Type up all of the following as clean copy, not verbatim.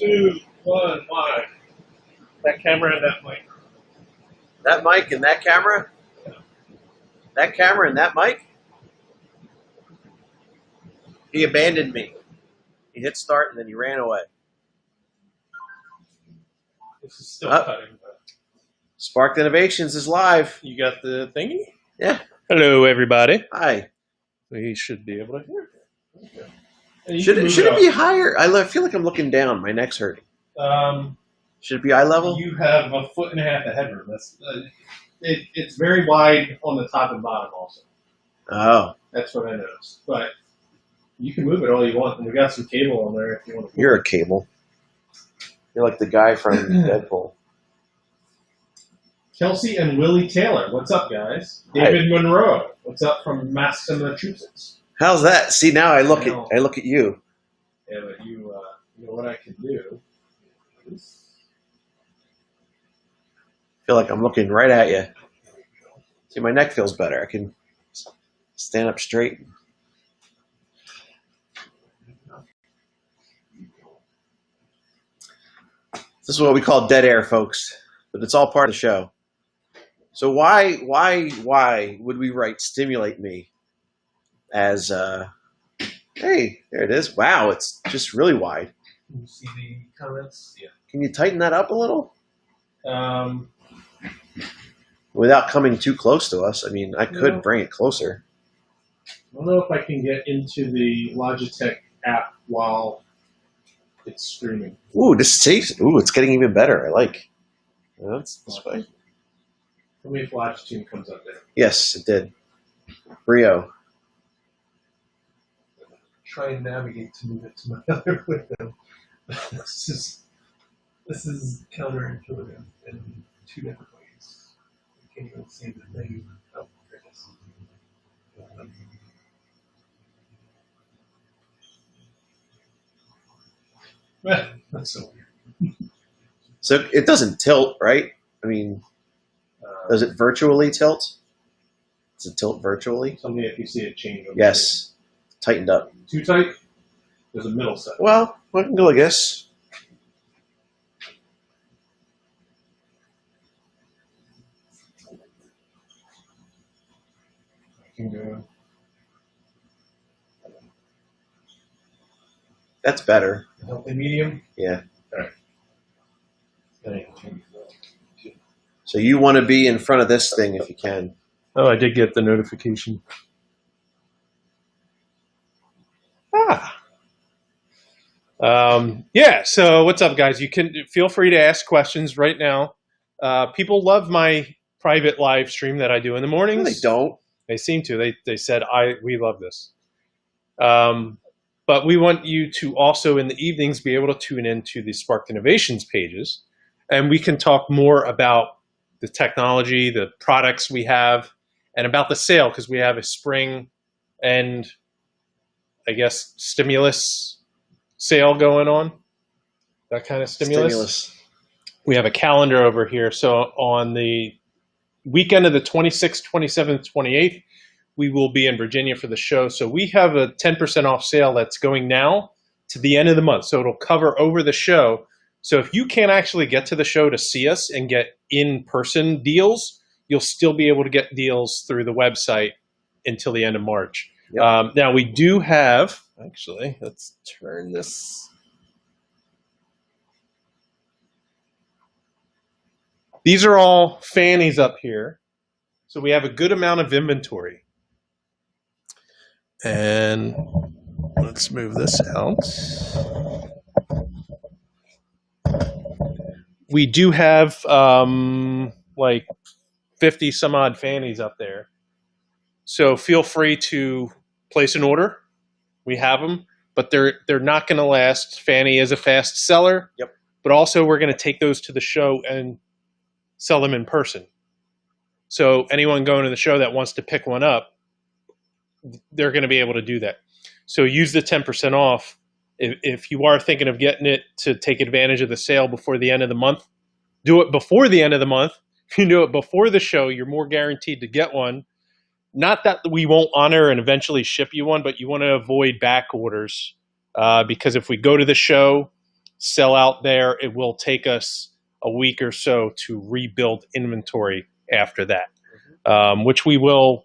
2, 1, live. That camera and that mic. That mic and that camera? That camera and that mic? He abandoned me. He hit start and then he ran away. This is still cutting. But Sparked Innovations is live. you got the thingy? Yeah. Hello, everybody. Hi. We should be able to hear it. Okay. Should it be higher? I feel like I'm looking down. My neck's hurting. Should it be eye level? You have a foot and a half of headroom. That's it's very wide on the top and bottom also. Oh. That's what I noticed. But you can move it all you want. And we got some cable on there if you want to. You're a cable. You're like the guy from Deadpool. Kelsey and Willie Taylor. What's up, guys? David Monroe. What's up from Massachusetts? How's that? See, now I look at you. Yeah, but you know what I can do is Feel like I'm looking right at you. See, my neck feels better. I can stand up straight. This is what we call dead air, folks, but it's all part of the show. So why would we write "stimulate me" as hey, there it is. Wow, it's just really wide. Can you see the comments? Yeah. Can you tighten that up a little? Without coming too close to us. I mean, I could bring it closer. I don't know if I can get into the Logitech app while it's streaming. Ooh, this safe. Ooh, it's getting even better. I like. That's this way. Tell me if Logitune comes up there. Yes, it did. Brio. Try and navigate to move it to my other window. This is counterintuitive in two different ways. You can't even see the thing. Oh, there it is. That's so weird. So it doesn't tilt, right? I mean, does it virtually tilt? Does it tilt virtually? Tell me if you see it change. Yes. Tightened up. Too tight? There's a middle set. Well, I can go like this. I can go. That's better. Healthy medium? Yeah. All right. Then I can change that. So you want to be in front of this thing if you can. Oh, I did get the notification. Yeah, so what's up, guys? You can feel free to ask questions right now. People love my private live stream that I do in the mornings. No, they don't. They seem to. They said, we love this. But we want you to also in the evenings be able to tune into the Sparked Innovations pages. And we can talk more about the technology, the products we have, and about the sale, because we have a spring and, I guess, stimulus sale going on. That kind of stimulus. We have a calendar over here. So on the weekend of the 26th, 27th, 28th, we will be in Virginia for the show. So we have a 10% off sale that's going now to the end of the month. So it'll cover over the show. So if you can't actually get to the show to see us and get in-person deals, you'll still be able to get deals through the website until the end of March. Yep. Now we do have, actually, let's turn this. These are all fannies up here. So we have a good amount of inventory. And let's move this out. We do have like 50 some odd fannies up there. So feel free to place an order. We have them, but they're not going to last. Fanny is a fast seller. Yep. But also we're going to take those to the show and sell them in person. So anyone going to the show that wants to pick one up, they're going to be able to do that. So use the 10% off. If you are thinking of getting it to take advantage of the sale before the end of the month, do it before the end of the month. If you do it before the show, you're more guaranteed to get one. Not that we won't honor and eventually ship you one, but you want to avoid back orders because if we go to the show, sell out there. It will take us a week or so to rebuild inventory after that, which we will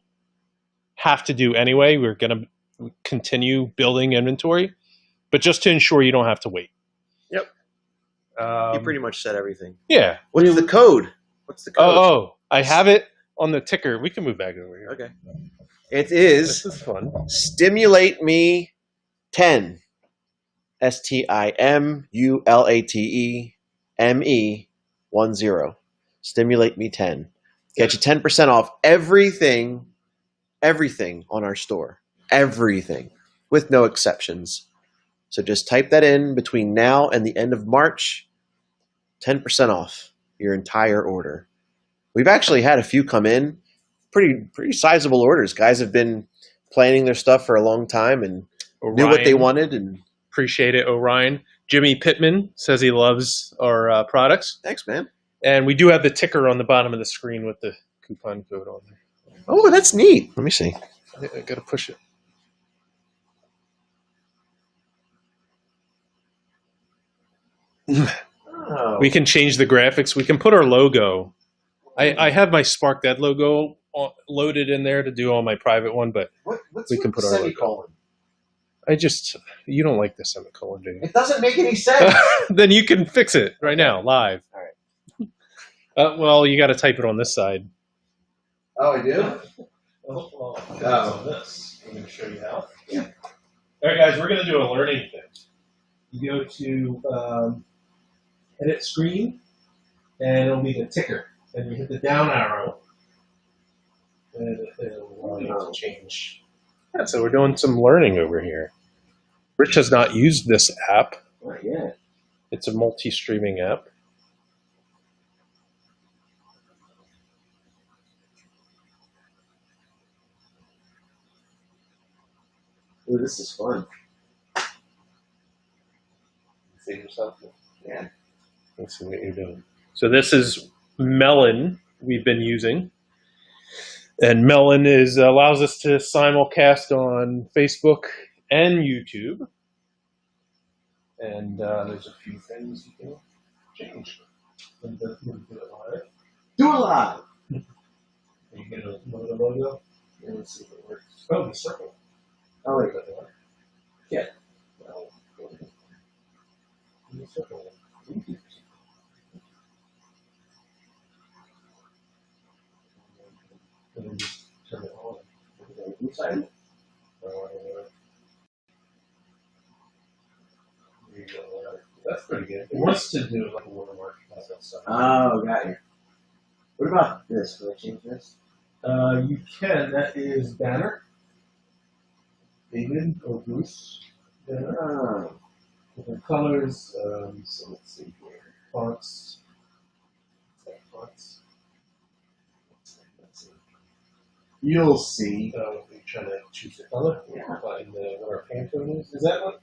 have to do anyway. We're going to continue building inventory, but just to ensure you don't have to wait. Yep. You pretty much said everything. Yeah. What's the code? What's the code? I have it on the ticker. We can move back over here. Okay. It is. This is fun. Stimulate Me 10. STIMULATEME10. Stimulate Me 10. Get you 10% off everything on our store. Everything. With no exceptions. So just type that in between now and the end of March. 10% off your entire order. We've actually had a few come in. Pretty sizable orders. Guys have been planning their stuff for a long time and knew what they wanted. And appreciate it, Orion. Jimmy Pittman says he loves our products. Thanks, man. And we do have the ticker on the bottom of the screen with the coupon code on there. Oh, that's neat. Let me see. I got to push it. Oh. We can change the graphics. We can put our logo. I have my Spark Dead logo loaded in there to do on my private one, but what's we can put our semicolon? You don't like the semicolon, do you? It doesn't make any sense. Then you can fix it right now, live. All right. Well, you got to type it on this side. Oh, I do? Well, on this. I'm going to show you how. Yeah. All right, guys, we're going to do a learning thing. You go to edit screen, and it'll be the ticker. And you hit the down arrow, and it'll allow you to change. Yeah, so we're doing some learning over here. Rich has not used this app. Not yet. It's a multi-streaming app. Ooh, this is fun. See yourself? Yeah. Let's see what you're doing. So this is Melon we've been using. And Melon allows us to simulcast on Facebook and YouTube. And there's a few things you can change. Do it live. Do it live. You get a logo. And let's see if it works. Oh, the circle. Oh, wait. Yeah. Well, the circle. And then just turn it on. Inside? That's pretty good. It wants to do like a watermark stuff. Oh, got you. What about this? Can I change this? You can. That is banner. David or Bruce banner. Oh. Different colors. So let's see here. Fonts. Fonts. Let's see. You'll see. We're trying to choose the color. Yeah. Find what our Pantone is. Is that what?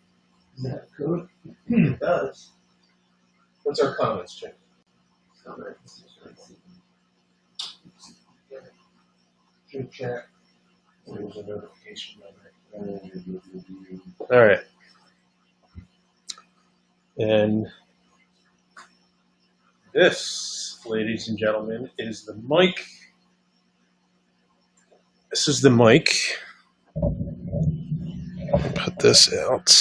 Is that the code? It does. What's our comments check? Comments. Should check. There's a notification number. All right. And this, ladies and gentlemen, is the mic. This is the mic. Put this out.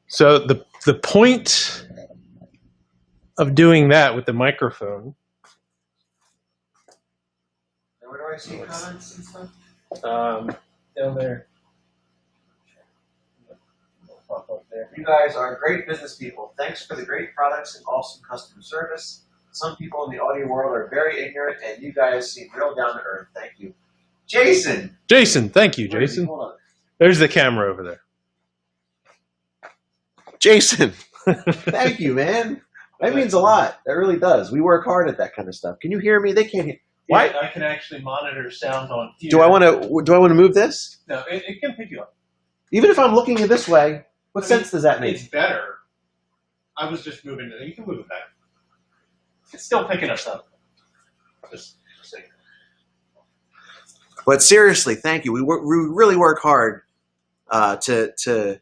So the point of doing that with the microphone. Where do I see comments and stuff? Down there. You guys are great business people. Thanks for the great products and awesome customer service. Some people in the audio world are very ignorant, and you guys seem real down to earth. Thank you. Jason! Jason, thank you, Jason. Hold on. There's the camera over there. Jason, thank you, man. That means a lot. That really does. We work hard at that kind of stuff. Can you hear me? They can't hear. Why? Yeah, I can actually monitor sound on here. Do I want to move this? No, it can pick you up. Even if I'm looking this way, what sense does that make? It's better. I was just moving it. You can move it back. It's still picking us up. Just saying. But seriously, thank you. We really work hard to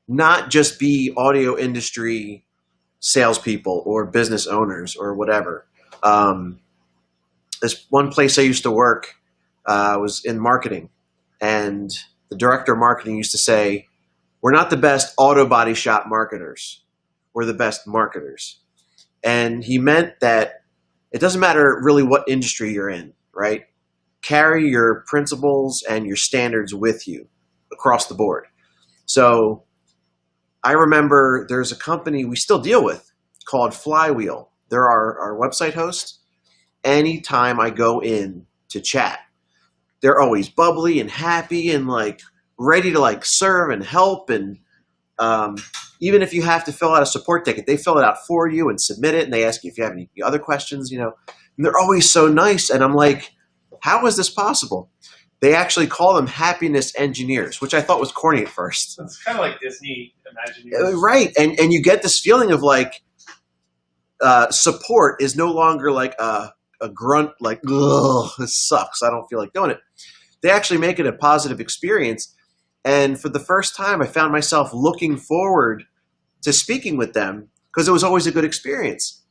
not just be audio industry salespeople or business owners or whatever. This one place I used to work was in marketing, and the director of marketing used to say, "We're not the best auto body shop marketers. We're the best marketers." And he meant that it doesn't matter really what industry you're in, right? Carry your principles and your standards with you across the board. So I remember there's a company we still deal with called Flywheel. They're our website host. Anytime I go in to chat, they're always bubbly and happy and like ready to like serve and help. And even if you have to fill out a support ticket, they fill it out for you and submit it. And they ask you if you have any other questions, you know, and they're always so nice. And I'm like, how is this possible? They actually call them happiness engineers, which I thought was corny at first. It's kind of like Disney Imagineers. Right. And you get this feeling of like support is no longer like a grunt, like, ugh, this sucks. I don't feel like doing it. They actually make it a positive experience. And for the first time, I found myself looking forward to speaking with them because it was always a good experience.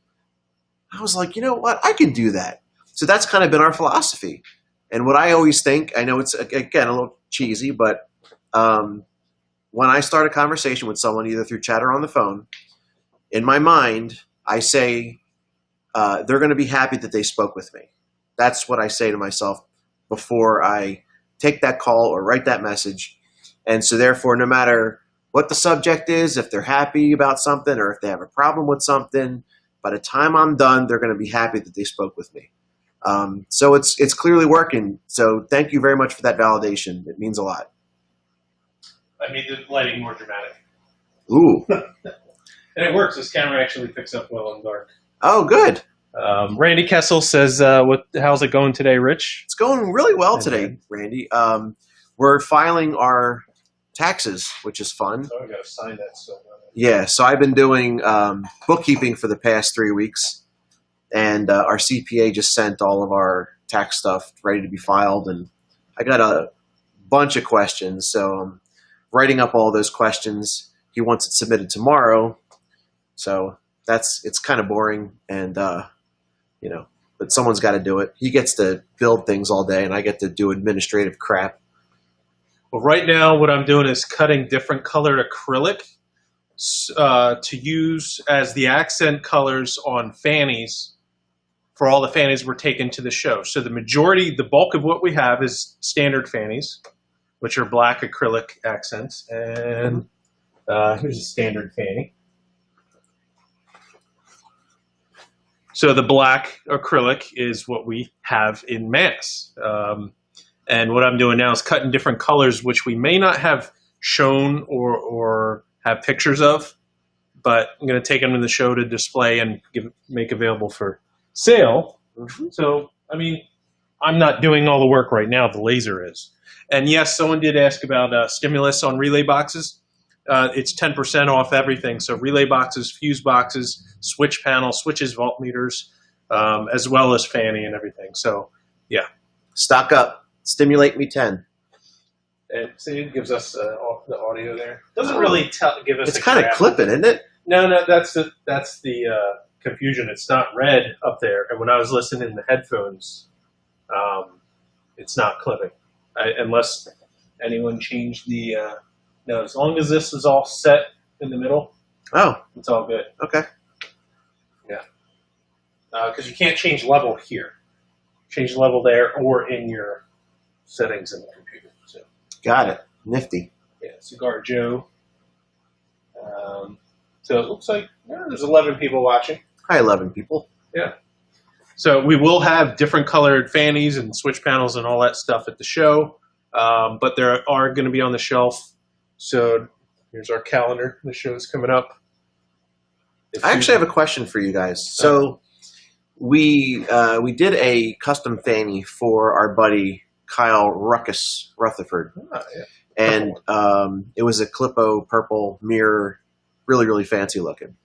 I was like, you know what? I can do that. So that's kind of been our philosophy. And what I always think, I know it's, again, a little cheesy, but when I start a conversation with someone, either through chat or on the phone, in my mind, I say they're going to be happy that they spoke with me. That's what I say to myself before I take that call or write that message. And so therefore, no matter what the subject is, if they're happy about something or if they have a problem with something, by the time I'm done, they're going to be happy that they spoke with me. So it's clearly working. So thank you very much for that validation. It means a lot. I made the lighting more dramatic. Ooh. And it works. This camera actually picks up well in dark. Oh, good. Randy Kessel says, how's it going today, Rich? It's going really well today, Randy. We're filing our taxes, which is fun. Oh, I got to sign that still. Yeah, so I've been doing bookkeeping for the past 3 weeks, and our CPA just sent all of our tax stuff ready to be filed, and I got a bunch of questions, so I'm writing up all those questions. He wants it submitted tomorrow, so it's kind of boring, and you know, but someone's got to do it. He gets to build things all day, and I get to do administrative crap. Well, right now what I'm doing is cutting different colored acrylic to use as the accent colors on fannies for all the fannies we're taking to the show. So the bulk of what we have is standard fannies, which are black acrylic accents. And here's a standard fanny. So the black acrylic is what we have in mass. And what I'm doing now is cutting different colors, which we may not have shown or have pictures of, but I'm going to take them to the show to display and make available for sale. Mm-hmm. So, I mean, I'm not doing all the work right now. The laser is. And yes, someone did ask about stimulus on relay boxes. It's 10% off everything. So relay boxes, fuse boxes, switch panels, switches, voltmeters, as well as fanny and everything. So, yeah. Stock up. Stimulate me 10. And see, it gives us the audio there. Doesn't really give us. It's kind of clipping, isn't it? No, that's the confusion. It's not red up there. And when I was listening in the headphones, it's not clipping. Unless anyone changed the... no, as long as this is all set in the middle, it's all good. Okay. Yeah. Because you can't change level here. Change level there or in your settings in the computer. So. Got it. Nifty. Yeah, Cigar Joe. So it looks like there's 11 people watching. Hi, 11 people. Yeah. So we will have different colored fannies and switch panels and all that stuff at the show, but there are going to be on the shelf. So here's our calendar. The show's coming up. I actually have a question for you guys. So we did a custom fanny for our buddy Kyle Ruckus Rutherford, and it was a Clippo purple mirror, really, really fancy looking.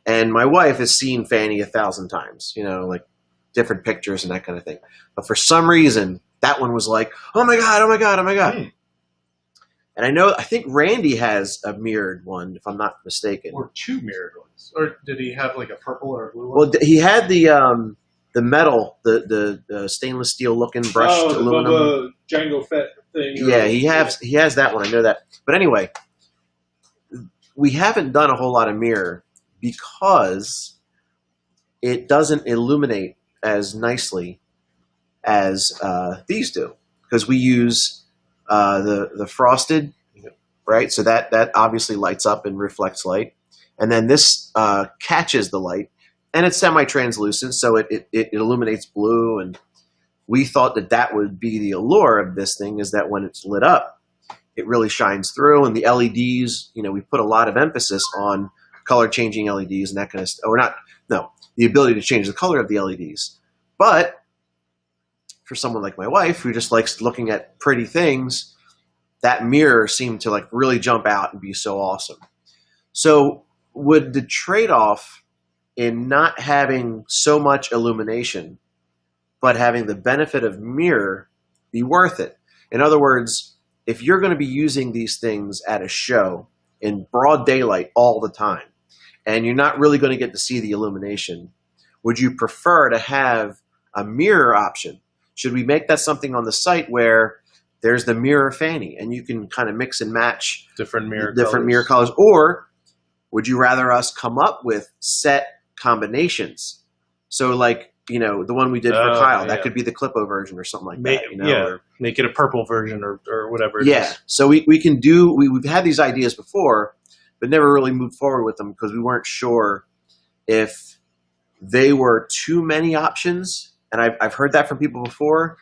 And my wife has seen Fanny 1,000 times, you know, like different pictures and that kind of thing. But for some reason, that one was like, oh my God, oh my God, oh my God. And I think Randy has a mirrored one, if I'm not mistaken. Or two mirrored ones. Or did he have like a purple or a blue one? Well, he had the metal, the stainless steel looking brushed aluminum. Oh, the Django Fett thing. Yeah, he has that one. I know that. But anyway, we haven't done a whole lot of mirror because it doesn't illuminate as nicely as these do. Because we use the frosted, right? So that obviously lights up and reflects light. And then this catches the light. And it's semi-translucent, so it illuminates blue. And we thought that would be the allure of this thing, is that when it's lit up, it really shines through. And the LEDs, you know, we put a lot of emphasis on color-changing LEDs and that kind of stuff. The ability to change the color of the LEDs. But for someone like my wife, who just likes looking at pretty things, that mirror seemed to like really jump out and be so awesome. So would the trade-off in not having so much illumination but having the benefit of mirror be worth it? In other words, if you're going to be using these things at a show in broad daylight all the time, and you're not really going to get to see the illumination, would you prefer to have a mirror option? Should we make that something on the site where there's the mirror fanny and you can kind of mix and match different mirror colors? Or would you rather us come up with set combinations? So like, you know, the one we did for Kyle, that could be the Clippo version or something like that. You know, or make it a purple version or whatever it is. So we can do, we've had these ideas before, but never really moved forward with them because we weren't sure if they were too many options. And I've heard that from people before.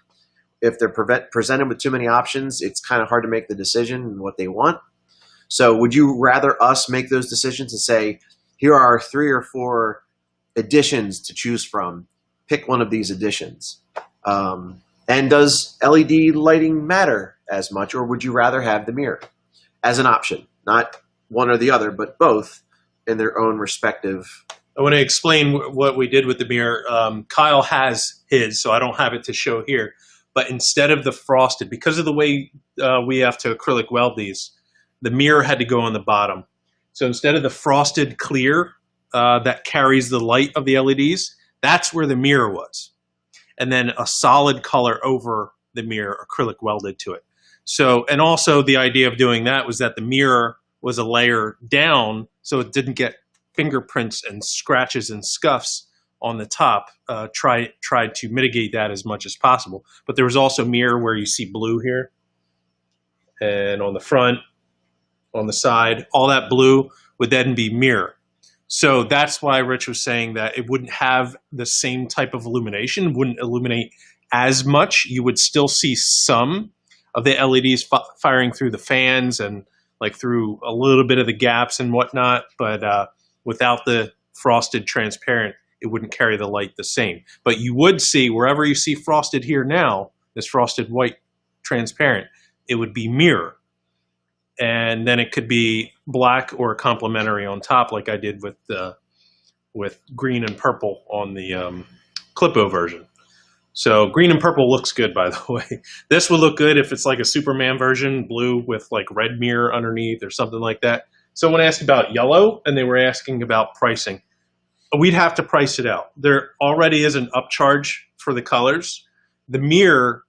If they're presented with too many options, it's kind of hard to make the decision and what they want. So would you rather us make those decisions and say, here are 3 or 4 editions to choose from. Pick one of these editions. And does LED lighting matter as much, or would you rather have the mirror as an option? Not one or the other, but both in their own respective. I want to explain what we did with the mirror. Kyle has his, so I don't have it to show here. But instead of the frosted, because of the way we have to acrylic weld these, the mirror had to go on the bottom. So instead of the frosted clear that carries the light of the LEDs, that's where the mirror was. And then a solid color over the mirror, acrylic welded to it. So, and also the idea of doing that was that the mirror was a layer down so it didn't get fingerprints and scratches and scuffs on the top. Tried to mitigate that as much as possible. But there was also mirror where you see blue here. And on the front, on the side, all that blue would then be mirror. So that's why Rich was saying that it wouldn't have the same type of illumination, wouldn't illuminate as much. You would still see some of the LEDs firing through the fans and like through a little bit of the gaps and whatnot, but without the frosted transparent, it wouldn't carry the light the same. But you would see, wherever you see frosted here now, this frosted white transparent, it would be mirror. And then it could be black or complementary on top, like I did with green and purple on the Clippo version. So green and purple looks good, by the way. This would look good if it's like a Superman version, blue with like red mirror underneath or something like that. Someone asked about yellow, and they were asking about pricing. We'd have to price it out. There already is an upcharge for the colors. The mirror,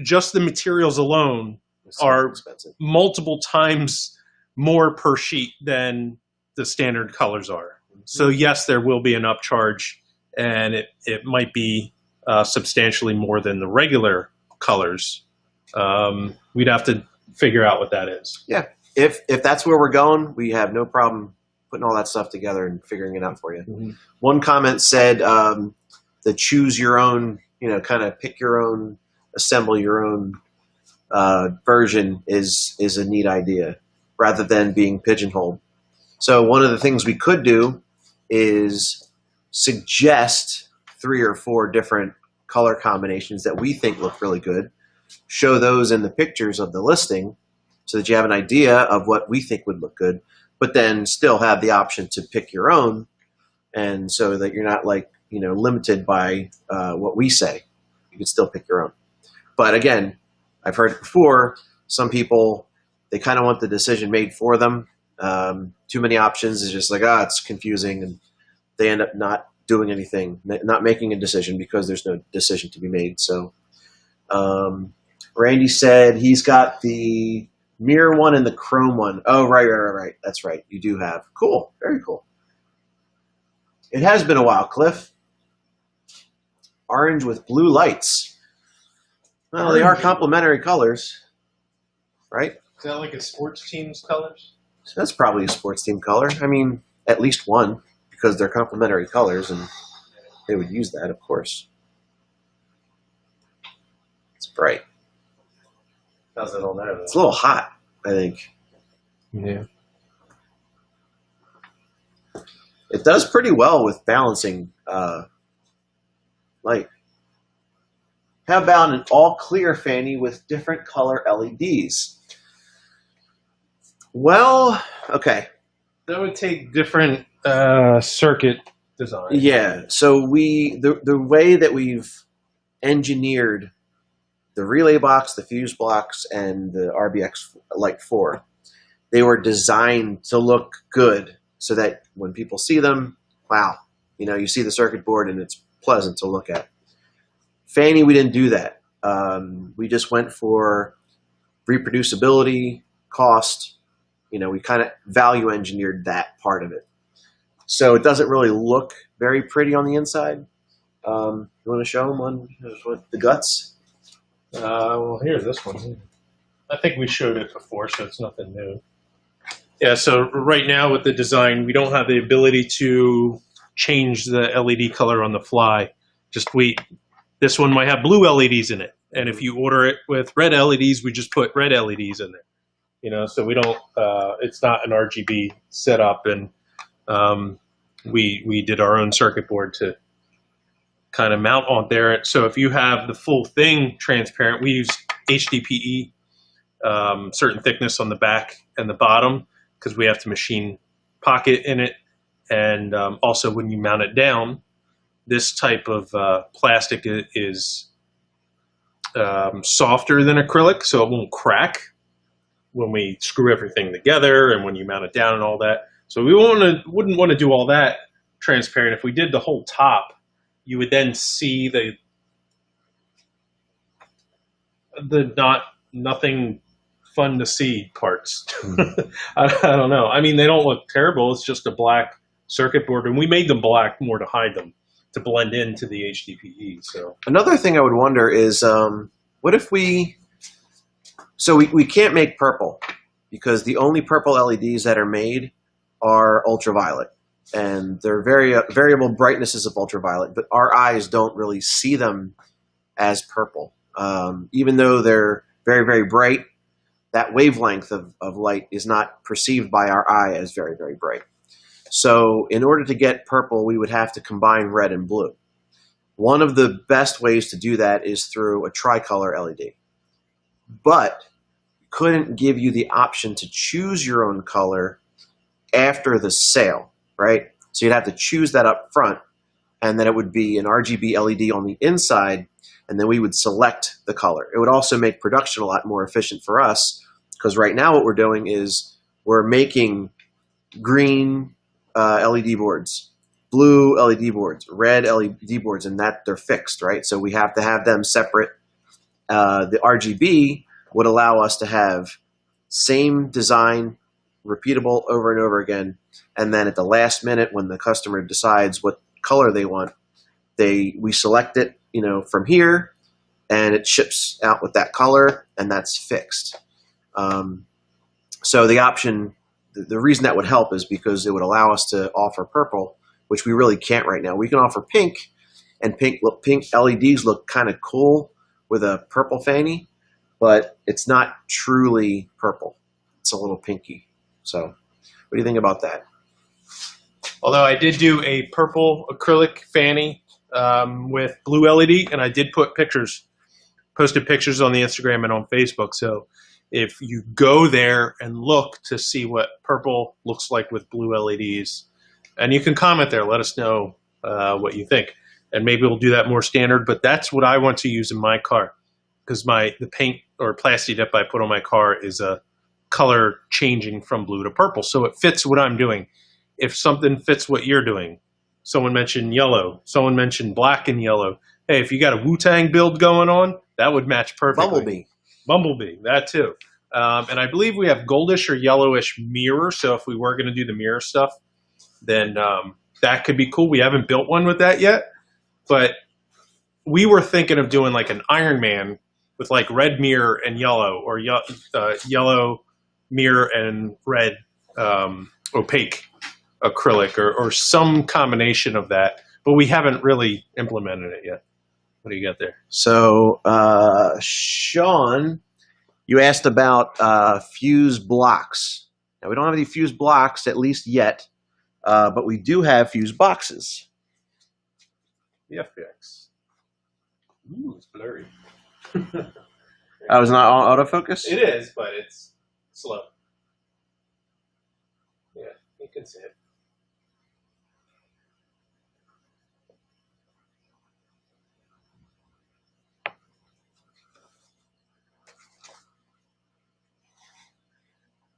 just the materials alone, are expensive. Multiple times more per sheet than the standard colors are. So yes, there will be an upcharge, and it might be substantially more than the regular colors. We'd have to figure out what that is. Yeah, if that's where we're going, we have no problem putting all that stuff together and figuring it out for you. Mm-hmm. One comment said the choose your own, kind of pick your own, assemble your own version is a neat idea rather than being pigeonholed. So one of the things we could do is suggest 3 or 4 different color combinations that we think look really good, show those in the pictures of the listing so that you have an idea of what we think would look good, but then still have the option to pick your own, and so that you're not limited by what we say. You can still pick your own. But again, I've heard it before, some people, they kind of want the decision made for them. Too many options is just like, it's confusing, and they end up not doing anything, not making a decision because there's no decision to be made. So Randy said he's got the mirror one and the chrome one. Oh, right. That's right. You do have. Cool. Very cool. It has been a while, Cliff. Orange with blue lights. Well, they are complementary colors, right? Is that like a sports team's colors? So that's probably a sports team color. I mean, at least one, because they're complementary colors, and they would use that, of course. It's bright. How's it on there? It's a little hot, I think. Yeah. It does pretty well with balancing light. How about an all-clear fanny with different color LEDs? Well, okay. That would take different circuit design. Yeah, so the way that we've engineered the relay box, the fuse blocks, and the RBX Light 4, they were designed to look good so that when people see them, wow, you see the circuit board and it's pleasant to look at. Fanny, we didn't do that. We just went for reproducibility, cost. We kind of value engineered that part of it. So it doesn't really look very pretty on the inside. You want to show them on the guts? Well, here's this one. I think we showed it before, so it's nothing new. Yeah, so right now with the design, we don't have the ability to change the LED color on the fly. Just this one might have blue LEDs in it. And if you order it with red LEDs, we just put red LEDs in there. So we don't, it's not an RGB setup, and we did our own circuit board to kind of mount on there. So if you have the full thing transparent, we use HDPE, certain thickness on the back and the bottom, because we have to machine pocket in it. And also when you mount it down, this type of plastic is softer than acrylic, so it won't crack when we screw everything together and when you mount it down and all that. So we wouldn't want to do all that transparent. If we did the whole top, you would then see the nothing fun to see parts. I don't know. I mean, they don't look terrible. It's just a black circuit board, and we made them black more to hide them, to blend into the HDPE. So another thing I would wonder is, what if we can't make purple, because the only purple LEDs that are made are ultraviolet, and they're variable brightnesses of ultraviolet, but our eyes don't really see them as purple. Even though they're very, very bright, that wavelength of light is not perceived by our eye as very, very bright. So in order to get purple, we would have to combine red and blue. One of the best ways to do that is through a tricolor LED. But couldn't give you the option to choose your own color after the sale, right? So you'd have to choose that up front, and then it would be an RGB LED on the inside, and then we would select the color. It would also make production a lot more efficient for us, because right now what we're doing is we're making green LED boards, blue LED boards, red LED boards, and that they're fixed, right? So we have to have them separate. The RGB would allow us to have same design, repeatable over and over again, and then at the last minute when the customer decides what color they want, we select it, from here, and it ships out with that color, and that's fixed. So the the reason that would help is because it would allow us to offer purple, which we really can't right now. We can offer pink, and pink LEDs look kind of cool with a purple fanny, but it's not truly purple. It's a little pinky. So what do you think about that? Although I did do a purple acrylic fanny with blue LED, and I did posted pictures on the Instagram and on Facebook. So if you go there and look to see what purple looks like with blue LEDs, and you can comment there, let us know what you think. And maybe we'll do that more standard, but that's what I want to use in my car, because the paint or plastic dip I put on my car is a color changing from blue to purple. So it fits what I'm doing. If something fits what you're doing, someone mentioned yellow, someone mentioned black and yellow. Hey, if you got a Wu-Tang build going on, that would match perfectly. Bumblebee, that too. And I believe we have goldish or yellowish mirror. So if we were going to do the mirror stuff, then that could be cool. We haven't built one with that yet, but we were thinking of doing like an Iron Man with like red mirror and yellow, or yellow mirror and red opaque acrylic, or some combination of that. But we haven't really implemented it yet. What do you got there? So, Sean, you asked about fuse blocks. Now, we don't have any fuse blocks, at least yet, but we do have fuse boxes. The FPX. Ooh, it's blurry. Oh, it's not autofocus? It is, but it's slow. Yeah, you can see it.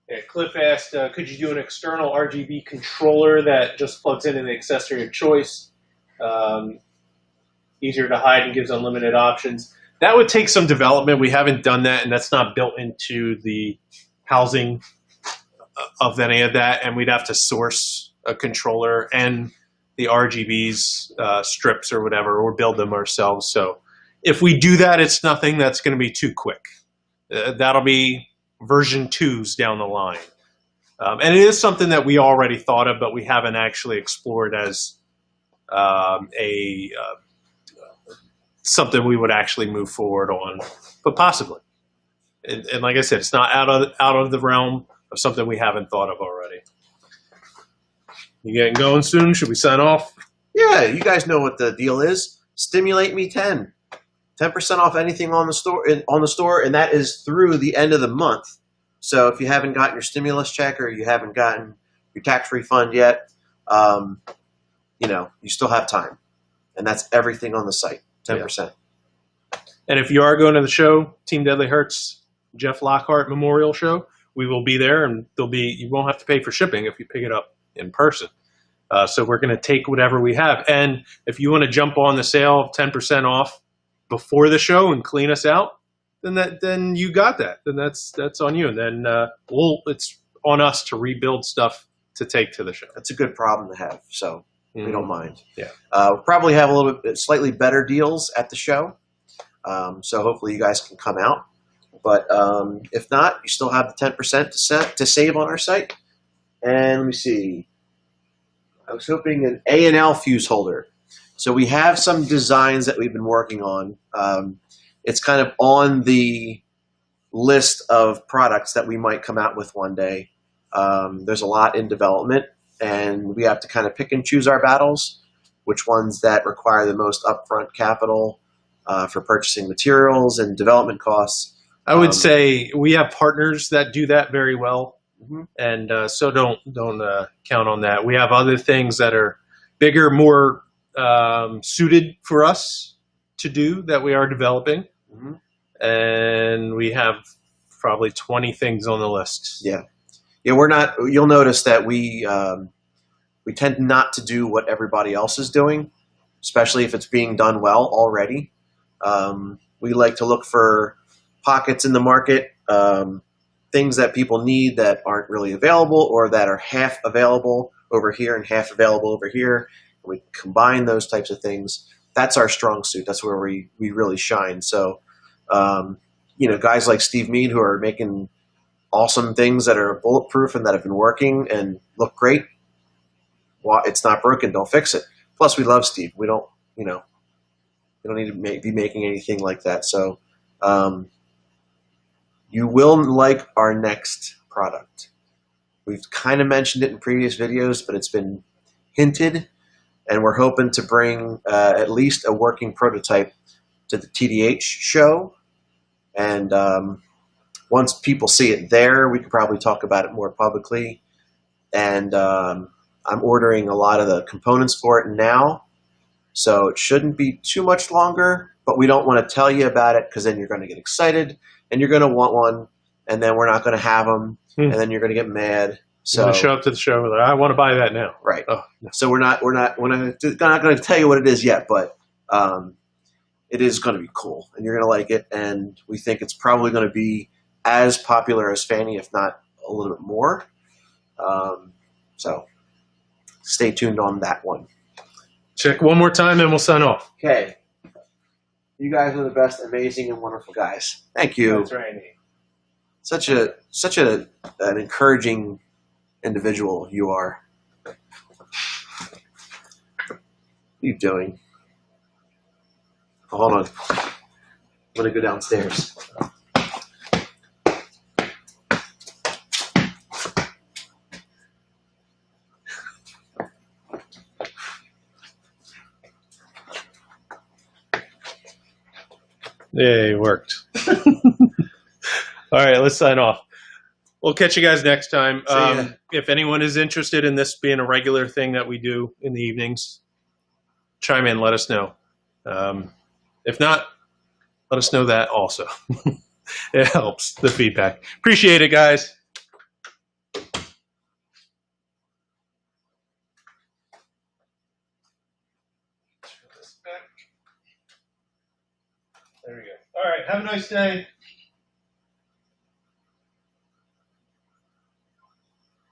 Yeah, Cliff asked, could you do an external RGB controller that just plugs in the accessory of choice? Easier to hide and gives unlimited options. That would take some development. We haven't done that, and that's not built into the housing of any of that, and we'd have to source a controller and the RGBs strips or whatever, or build them ourselves. So if we do that, it's nothing that's going to be too quick. That'll be version 2s down the line. And it is something that we already thought of, but we haven't actually explored as something we would actually move forward on, but possibly. And like I said, it's not out of the realm of something we haven't thought of already. You getting going soon? Should we sign off? Yeah, you guys know what the deal is. Stimulate Me 10. 10% off anything on the store, and that is through the end of the month. So if you haven't gotten your stimulus check, or you haven't gotten your tax refund yet, you still have time. And that's everything on the site, 10%. Yeah. And if you are going to the show, Team Deadly Hertz, Jeff Lockhart Memorial Show, we will be there, and you won't have to pay for shipping if you pick it up in person. So we're going to take whatever we have. And if you want to jump on the sale of 10% off before the show and clean us out, then you got that. Then that's on you. And then it's on us to rebuild stuff to take to the show. That's a good problem to have. So we don't mind. Yeah. We'll probably have a little bit slightly better deals at the show. So hopefully you guys can come out. But if not, you still have the 10% to save on our site. And let me see. I was hoping an A&L fuse holder. So we have some designs that we've been working on. It's kind of on the list of products that we might come out with one day. There's a lot in development, and we have to kind of pick and choose our battles, which ones that require the most upfront capital for purchasing materials and development costs. I would say we have partners that do that very well. Mm-hmm. And so don't count on that. We have other things that are bigger, more suited for us to do that we are developing. Mm-hmm. And we have probably 20 things on the list. Yeah. We're not. You'll notice that we tend not to do what everybody else is doing, especially if it's being done well already. We like to look for pockets in the market, things that people need that aren't really available, or that are half available over here and half available over here. We combine those types of things. That's our strong suit. That's where we really shine. So, guys like Steve Mead, who are making awesome things that are bulletproof and that have been working and look great. Well, it's not broken. Don't fix it. Plus, we love Steve. We don't, we don't need to be making anything like that. So, you will like our next product. We've kind of mentioned it in previous videos, but it's been hinted, and we're hoping to bring at least a working prototype to the TDH show. And once people see it there, we could probably talk about it more publicly. And I'm ordering a lot of the components for it now, so it shouldn't be too much longer, but we don't want to tell you about it because then you're going to get excited and you're going to want one, and then we're not going to have them, and then you're going to get mad. So I'm going to show up to the show with I want to buy that now. Right. Oh, no. So we're not going to tell you what it is yet, but it is going to be cool, and you're going to like it, and we think it's probably going to be as popular as Fanny, if not a little bit more. So stay tuned on that one. Check one more time and we'll sign off. Okay. You guys are the best, amazing, and wonderful guys. Thank you. That's right. Such an encouraging individual you are. What are you doing? Oh, hold on. I'm going to go downstairs. Yeah, it worked. All right, let's sign off. We'll catch you guys next time. If anyone is interested in this being a regular thing that we do in the evenings, chime in, let us know. If not, let us know that also. It helps, the feedback. Appreciate it, guys. There we go. All right, have a nice day.